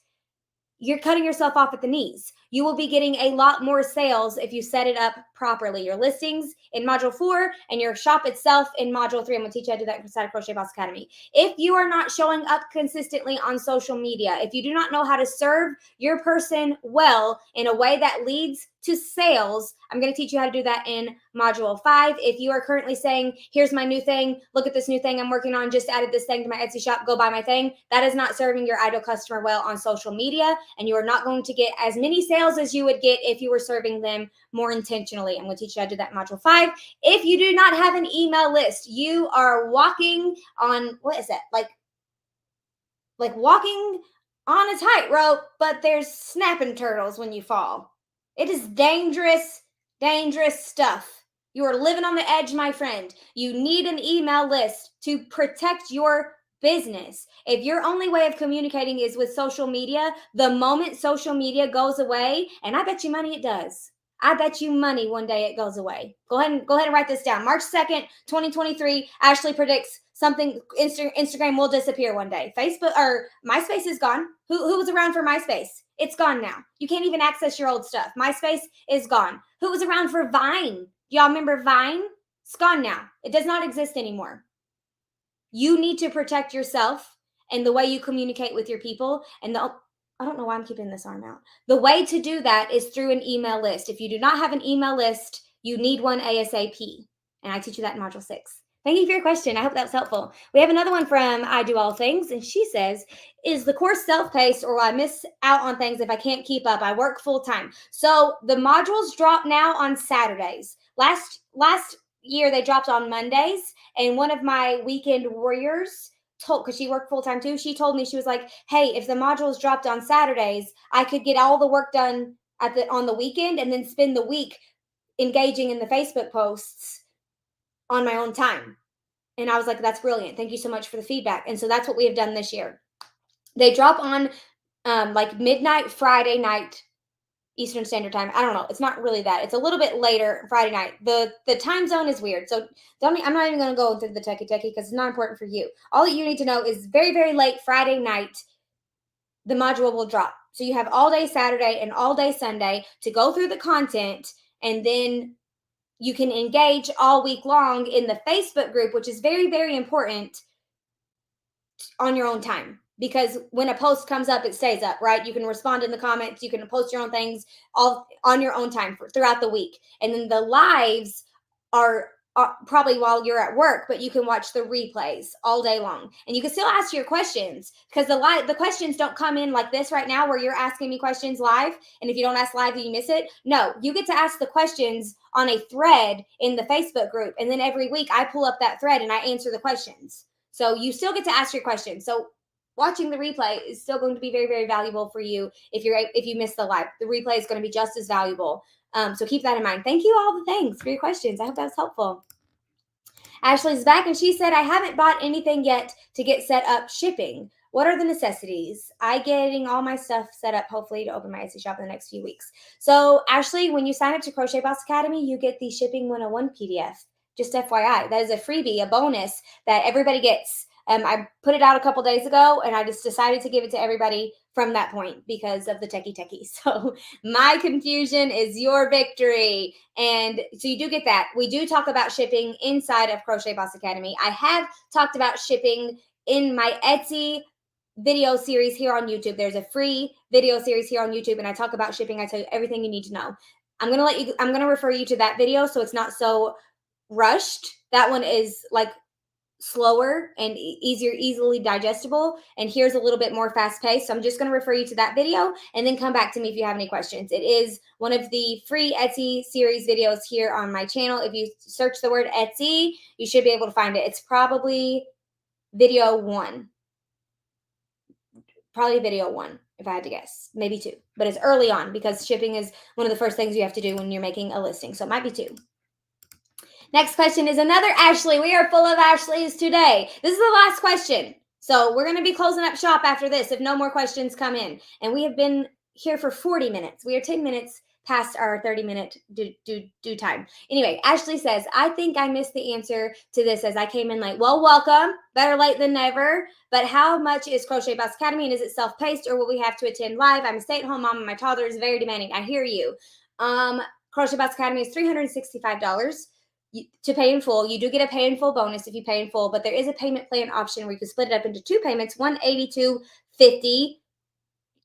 you're cutting yourself off at the knees. You will be getting a lot more sales if you set it up properly. Your listings in Module 4 and your shop itself in Module 3. I'm going to teach you how to do that inside of Crochet Boss Academy. If you are not showing up consistently on social media, if you do not know how to serve your person well in a way that leads to sales, I'm going to teach you how to do that in Module 5. If you are currently saying, here's my new thing, look at this new thing I'm working on, just added this thing to my Etsy shop, go buy my thing, that is not serving your ideal customer well on social media, and you are not going to get as many sales as you would get if you were serving them more intentionally. I'm going to teach you how to do that in Module 5. If you do not have an email list, you are walking on, what is that? Like walking on a tightrope, but there's snapping turtles when you fall. It is dangerous, dangerous stuff. You are living on the edge, my friend. You need an email list to protect your business. If your only way of communicating is with social media, the moment social media goes away, and I bet you money it does. I bet you money one day it goes away. Go ahead and write this down. March 2nd, 2023, Ashely predicts something, Instagram will disappear one day. Facebook or MySpace is gone. Who was around for MySpace? It's gone now. You can't even access your old stuff. MySpace is gone. Who was around for Vine? Y'all remember Vine? It's gone now. It does not exist anymore. You need to protect yourself and the way you communicate with your people. And I don't know why I'm keeping this arm out. The way to do that is through an email list. If you do not have an email list, you need one ASAP. And I teach you that in Module 6. Thank you for your question. I hope that was helpful. We have another one from I Do All Things, and she says, is the course self-paced, or will I miss out on things if I can't keep up? I work full-time. So the modules drop now on Saturdays. Last year they dropped on Mondays, and one of my weekend warriors told, because she worked full-time too, she told me, she was like, hey, if the modules dropped on Saturdays, I could get all the work done on the weekend and then spend the week engaging in the Facebook posts on my own time. And I was like, that's brilliant. Thank you so much for the feedback. And so that's what we have done this year. They drop on like midnight Friday night Eastern Standard Time. I don't know. It's not really that. It's a little bit later Friday night. The time zone is weird. So I'm not even going to go through the techie because it's not important for you. All that you need to know is very, very late Friday night, the module will drop. So you have all day Saturday and all day Sunday to go through the content, and then you can engage all week long in the Facebook group, which is very, very important, on your own time. Because when a post comes up, it stays up, right? You can respond in the comments. You can post your own things all on your own time throughout the week. And then the lives are probably while you're at work, but you can watch the replays all day long. And you can still ask your questions, because the questions don't come in like this right now where you're asking me questions live. And if you don't ask live, you miss it. No, you get to ask the questions on a thread in the Facebook group. And then every week I pull up that thread and I answer the questions. So you still get to ask your questions. So watching the replay is still going to be very, very valuable for you. If you miss the live, the replay is going to be just as valuable. So keep that in mind. Thank you all the thanks for your questions. I hope that was helpful. Ashely's back, and she said, I haven't bought anything yet to get set up shipping. What are the necessities? I getting all my stuff set up, hopefully, to open my Etsy shop in the next few weeks. So Ashely, when you sign up to Crochet Boss Academy, you get the Shipping 101 PDF. Just FYI, that is a freebie, a bonus that everybody gets. I put it out a couple days ago, and I just decided to give it to everybody from that point because of the techie. So my confusion is your victory. And so you do get that. We do talk about shipping inside of Crochet Boss Academy. I have talked about shipping in my Etsy video series here on YouTube. There's a free video series here on YouTube, and I talk about shipping. I tell you everything you need to know. I'm going to refer you to that video so it's not so rushed. That one is like slower and easily digestible, and here's a little bit more fast paced. So I'm just going to refer you to that video and then come back to me if you have any questions. It is one of the free Etsy series videos here on my channel. If you search the word Etsy, you should be able to find it. It's probably video 1. Probably video 1, if I had to guess, maybe 2, but it's early on because shipping is one of the first things you have to do when you're making a listing. So it might be 2. Next question is another Ashely. We are full of Ashleys today. This is the last question. So we're going to be closing up shop after this if no more questions come in. And we have been here for 40 minutes. We are 10 minutes past our 30-minute due time. Anyway, Ashely says, I think I missed the answer to this as I came in late. Well, welcome. Better late than never. But how much is Crochet Boss Academy, and is it self-paced or will we have to attend live? I'm a stay-at-home mom and my toddler is very demanding. I hear you. Crochet Boss Academy is $365. To pay in full. You do get a pay in full bonus if you pay in full, but there is a payment plan option where you can split it up into 2 payments, $182.50.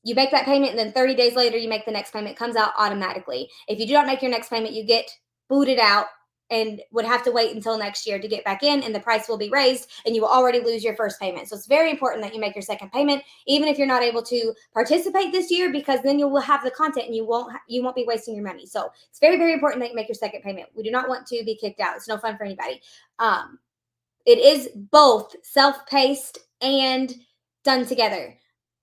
You make that payment, and then 30 days later, you make the next payment. It comes out automatically. If you do not make your next payment, you get booted out and would have to wait until next year to get back in, and the price will be raised, and you will already lose your first payment. So it's very important that you make your second payment, even if you're not able to participate this year, because then you will have the content and you won't be wasting your money. So it's very, very important that you make your second payment. We do not want to be kicked out. It's no fun for anybody. It is both self-paced and done together.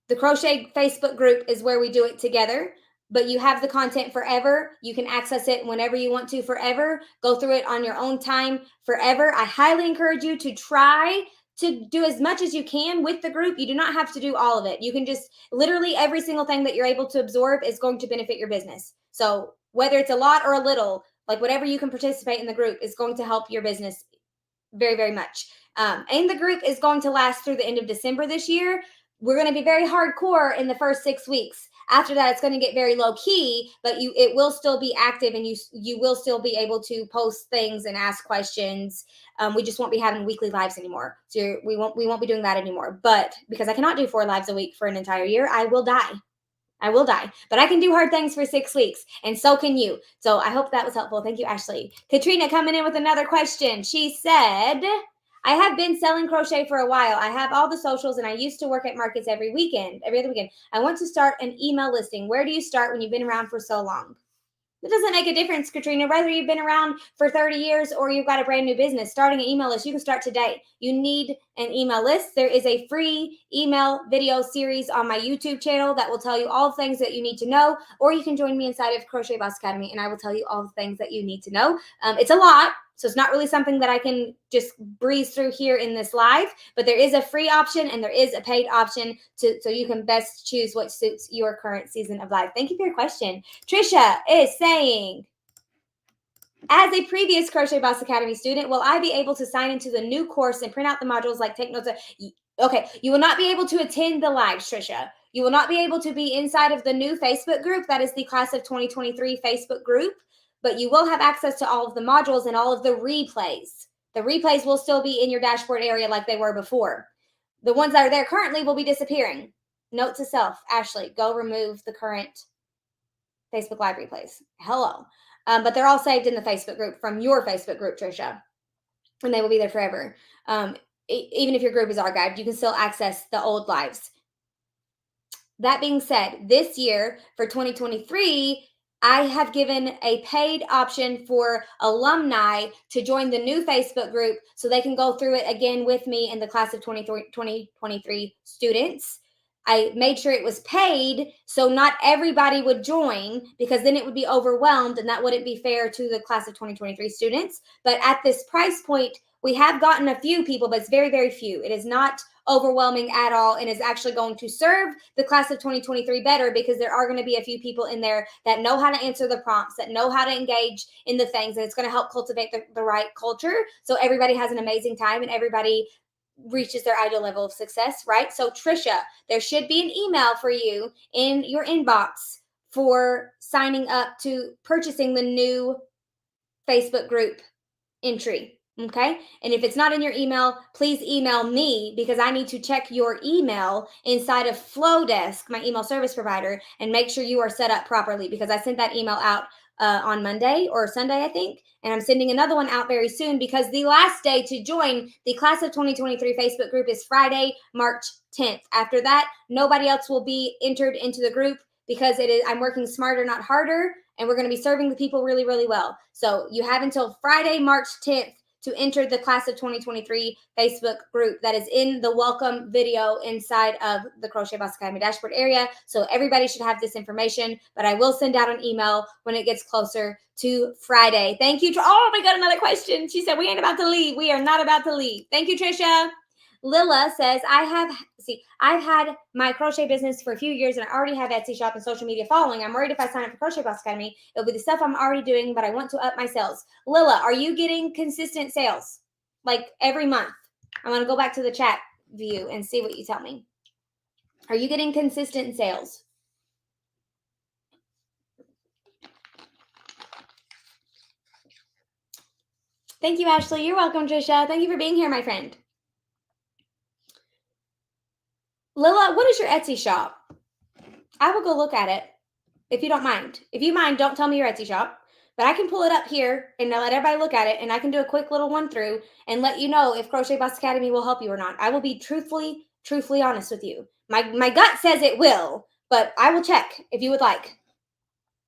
The Crochet Facebook group is where we do it together, but you have the content forever. You can access it whenever you want to forever. Go through it on your own time forever. I highly encourage you to try to do as much as you can with the group. You do not have to do all of it. You can just literally every single thing that you're able to absorb is going to benefit your business. So whether it's a lot or a little, like whatever you can participate in the group is going to help your business very, very much. And the group is going to last through the end of December this year. We're going to be very hardcore in the first 6 weeks. After that, it's going to get very low key, but it will still be active, and you will still be able to post things and ask questions. We just won't be having weekly lives anymore. So we won't be doing that anymore. But because I cannot do 4 lives a week for an entire year, I will die. But I can do hard things for 6 weeks, and so can you. So I hope that was helpful. Thank you, Ashely. Katrina coming in with another question. She said, I have been selling crochet for a while. I have all the socials, and I used to work at markets every other weekend. I want to start an email listing. Where do you start when you've been around for so long? It doesn't make a difference, Katrina, whether you've been around for 30 years or you've got a brand new business. Starting an email list, you can start today. You need an email list. There is a free email video series on my YouTube channel that will tell you all the things that you need to know, or you can join me inside of Crochet Boss Academy, and I will tell you all the things that you need to know. It's a lot, so it's not really something that I can just breeze through here in this live, but there is a free option and there is a paid option so you can best choose what suits your current season of life. Thank you for your question. Trisha is saying, as a previous Crochet Boss Academy student, will I be able to sign into the new course and print out the modules, like take notes? Okay, you will not be able to attend the lives, Trisha. You will not be able to be inside of the new Facebook group. That is the Class of 2023 Facebook group, but you will have access to all of the modules and all of the replays. The replays will still be in your dashboard area like they were before. The ones that are there currently will be disappearing. Note to self, Ashely, go remove the current Facebook Live replays. Hello. But they're all saved in the Facebook group from your Facebook group, Trisha, and they will be there forever. Even if your group is archived, you can still access the old lives. That being said, this year for 2023, I have given a paid option for alumni to join the new Facebook group so they can go through it again with me and the Class of 2023 students. I made sure it was paid so not everybody would join, because then it would be overwhelmed and that wouldn't be fair to the Class of 2023 students. But at this price point, we have gotten a few people, but it's very, very few. It is not overwhelming at all, and is actually going to serve the Class of 2023 better, because there are going to be a few people in there that know how to answer the prompts, that know how to engage in the things, and it's going to help cultivate the right culture so everybody has an amazing time and everybody reaches their ideal level of success, right? So Trisha, there should be an email for you in your inbox for signing up to purchasing the new Facebook group entry. Okay. And if it's not in your email, please email me because I need to check your email inside of Flowdesk, my email service provider, and make sure you are set up properly because I sent that email out on Monday or Sunday, I think. And I'm sending another one out very soon because the last day to join the class of 2023 Facebook group is Friday, March 10th. After that, nobody else will be entered into the group because I'm working smarter, not harder. And we're going to be serving the people really, really well. So you have until Friday, March 10th to enter the class of 2023 Facebook group that is in the welcome video inside of the Crochet Boss Academy dashboard area. So everybody should have this information, but I will send out an email when it gets closer to Friday. Thank you. Oh, we got another question. She said, we ain't about to leave. We are not about to leave. Thank you, Trisha. Lila says, I've had my crochet business for a few years and I already have Etsy shop and social media following. I'm worried if I sign up for Crochet Boss Academy, it'll be the stuff I'm already doing, but I want to up my sales. Lila, are you getting consistent sales? Like every month? I'm going to go back to the chat view and see what you tell me. Are you getting consistent sales? Thank you, Ashley. You're welcome, Trisha. Thank you for being here, my friend. Lila, what is your Etsy shop? I will go look at it if you don't mind. If you mind, don't tell me your Etsy shop, but I can pull it up here and let everybody look at it, and I can do a quick little one through and let you know if Crochet Boss Academy will help you or not. I will be truthfully honest with you. My gut says it will, but I will check if you would like.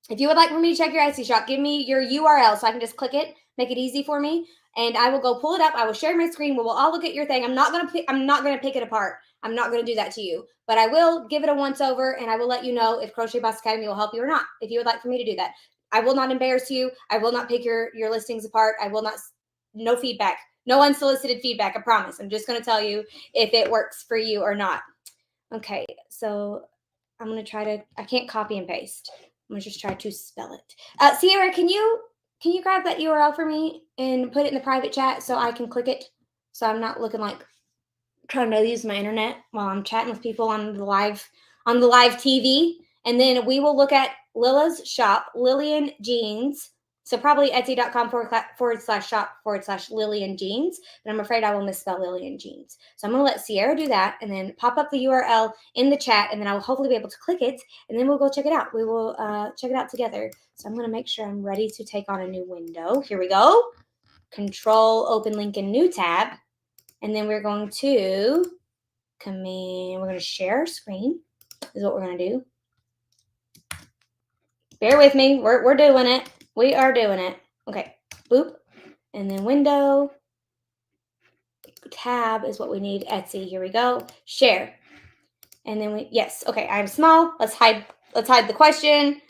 If you would like for me to check your Etsy shop, give me your URL so I can just click it, make it easy for me, and I will go pull it up. I will share my screen. We will all look at your thing. I'm not gonna pick it apart. I'm not gonna do that to you, but I will give it a once over, and I will let you know if Crochet Boss Academy will help you or not. If you would like for me to do that, I will not embarrass you. I will not pick your listings apart. I will not. No feedback. No unsolicited feedback. I promise. I'm just gonna tell you if it works for you or not. Okay, so I'm gonna try to. I can't copy and paste. I'm gonna just try to spell it. Sierra, can you grab that URL for me and put it in the private chat so I can click it? So I'm not looking like trying to use my internet while I'm chatting with people on the live TV. And then we will look at Lila's shop, Lillian Jeans. So probably etsy.com/shop/Lillian Jeans. But I'm afraid I will misspell Lillian Jeans. So I'm going to let Sierra do that and then pop up the URL in the chat. And then I will hopefully be able to click it. And then we'll go check it out. We will check it out together. So I'm going to make sure I'm ready to take on a new window. Here we go. Control, open link in new tab. And then we're going to come in. We're going to share our screen. This is what we're going to do. Bear with me. We're doing it. We are doing it. Okay. Boop. And then window. Tab is what we need. Etsy. Here we go. Share. And then yes. Okay. I'm small. Let's hide the question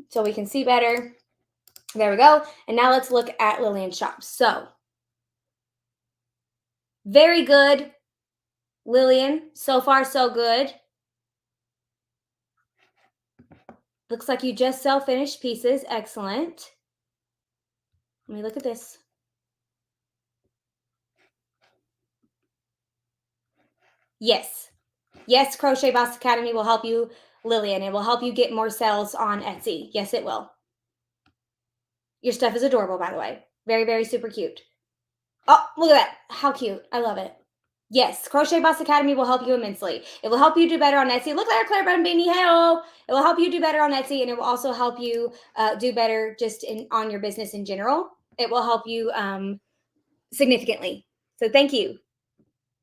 so we can see better. There we go. And now let's look at Lillian's shop. So very good, Lillian. So far, so good. Looks like you just sell finished pieces. Excellent. Let me look at this. Yes. Yes, Crochet Boss Academy will help you, Lillian. It will help you get more sales on Etsy. Yes, it will. Your stuff is adorable, by the way. Very, very super cute. Oh, look at that. How cute. I love it. Yes, Crochet Boss Academy will help you immensely. It will help you do better on Etsy. Look at our Claire Button Beanie. Hello. It will help you do better on Etsy, and it will also help you do better just on your business in general. It will help you significantly. So thank you.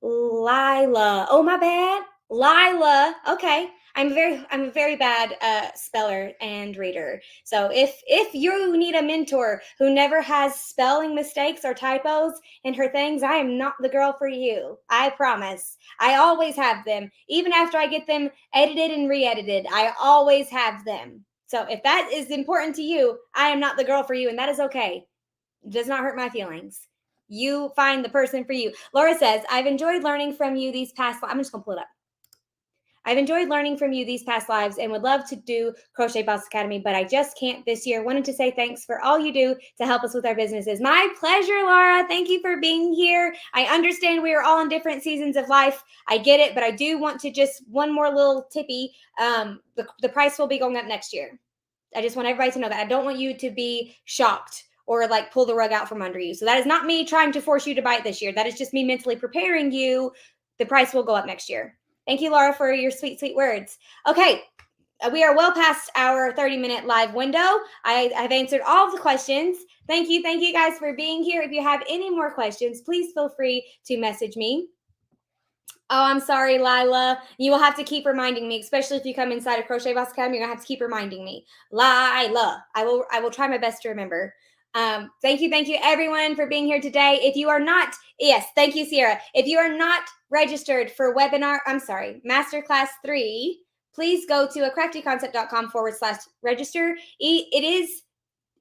Lila. Oh, my bad. Lila. Okay. I'm a very bad speller and reader. So if you need a mentor who never has spelling mistakes or typos in her things, I am not the girl for you. I promise. I always have them. Even after I get them edited and re-edited, I always have them. So if that is important to you, I am not the girl for you, and that is okay. It does not hurt my feelings. You find the person for you. Laura says, I've enjoyed learning from you these past. I'm just going to pull it up. I've enjoyed learning from you these past lives and would love to do Crochet Boss Academy, but I just can't this year. Wanted to say thanks for all you do to help us with our businesses. My pleasure, Laura. Thank you for being here. I understand we are all in different seasons of life. I get it, but I do want to just one more little tippy. The price will be going up next year. I just want everybody to know that. I don't want you to be shocked or like pull the rug out from under you. So that is not me trying to force you to buy it this year. That is just me mentally preparing you. The price will go up next year. Thank you, Laura, for your sweet, sweet words. Okay, we are well past our 30-minute live window. I've answered all of the questions. Thank you guys for being here. If you have any more questions, please feel free to message me. Oh, I'm sorry, Lila. You will have to keep reminding me, especially if you come inside of Crochet Boss Academy. You're gonna have to keep reminding me, Lila. I will try my best to remember. Thank you, everyone, for being here today. If you are not, yes, thank you, Sierra. If you are not registered for Masterclass 3, please go to acraftyconcept.com/register. It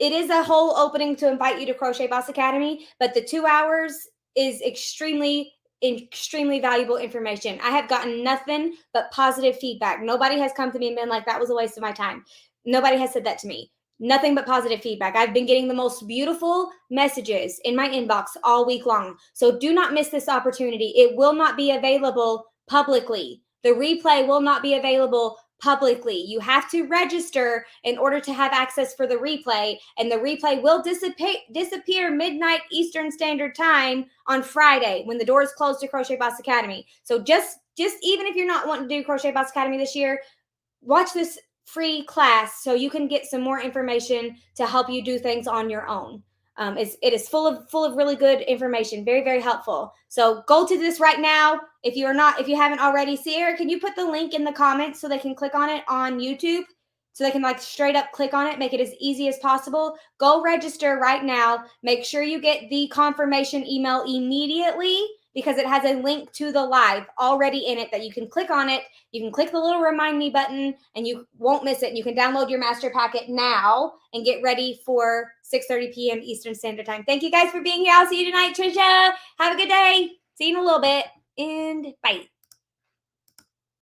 is a whole opening to invite you to Crochet Boss Academy, but the 2 hours is extremely valuable information. I have gotten nothing but positive feedback. Nobody has come to me and been like, that was a waste of my time. Nobody has said that to me. Nothing but positive feedback. I've been getting the most beautiful messages in my inbox all week long. So do not miss this opportunity. It will not be available publicly. The replay will not be available publicly. You have to register in order to have access for the replay, and the replay will disappear midnight Eastern Standard Time on Friday when the doors close to Crochet Boss Academy. So just even if you're not wanting to do Crochet Boss Academy this year, watch this free class so you can get some more information to help you do things on your own. It is full of really good information, very, very helpful. So go to this right now. If you haven't already, Sierra, can you put the link in the comments so they can click on it on YouTube? So they can like straight up click on it, make it as easy as possible. Go register right now. Make sure you get the confirmation email immediately, because it has a link to the live already in it that you can click on it. You can click the little remind me button and you won't miss it. And you can download your master packet now and get ready for 6:30 p.m. Eastern Standard Time. Thank you guys for being here. I'll see you tonight, Trisha. Have a good day. See you in a little bit, and bye.